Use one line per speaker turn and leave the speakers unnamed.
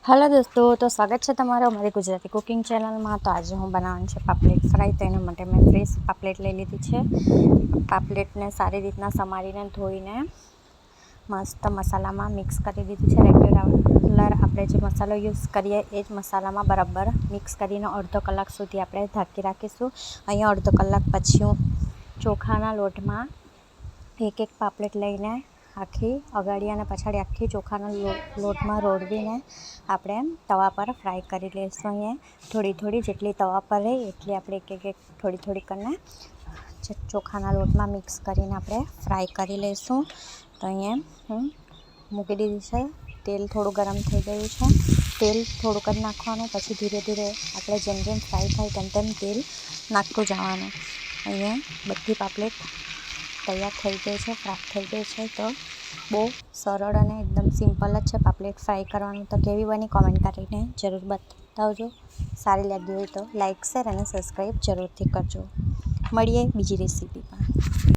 Hello दोस्तों, तो स्वागत है तमारो अमरी गुजराती कुकिंग चैनल में। तो आज हूँ बनाववानुं छे पापलेट फ्राय। तो एना माटे मैं फ्रेश पापलेट लई लीधी छे। पापलेट ने सारी रीतना समारीने धोईने मस्त मसाला में मिक्स करी दीधी छे। रेग्युलर आपणे जे मसालो यूज करीए ए ज मसाला में बराबर मिक्स करीने अर्धो कलाक सुधी आपणे ढांकी राखीशुं। अहींया अर्धो कलाक पछी हूँ चोखाना लोट में एक एक पापलेट लईने आखी अगाड़ी अने पछाड़ी आखी चोखाना लोट में रोळवीने आपणे तवा पर फ्राय करी लईशुं। अहींया थोड़ी थोड़ी जेटली तवा पर रहे एटली आपणे एक एक थोड़ी थोड़ी करने चोखाना लोट में मिक्स करीने आपणे फ्राय करी लईशुं। तो अहींया हूँ मूकी दीधी छे। तेल थोड़ुं गरम थई गयुं छे। तेल थोड़ुं ज नाखवानुं, पछी धीरे धीरे आपणे जेम जेम फ्राय थाय तेम तेम तेल नाखतुं जवानुं। अहींया बधी पापलेट तैयार थई गई है, फ्राय थई गई है। तो बहुत सरल और एकदम सिंपल ज है पापलेट फ्राय करवानुं। तो केवी बनी कॉमेंट करीने जरूर बतावजो। सारी लगी हो तो लाइक शेर और सब्सक्राइब जरूरथी करजो। मळीए बीजी रेसिपी में।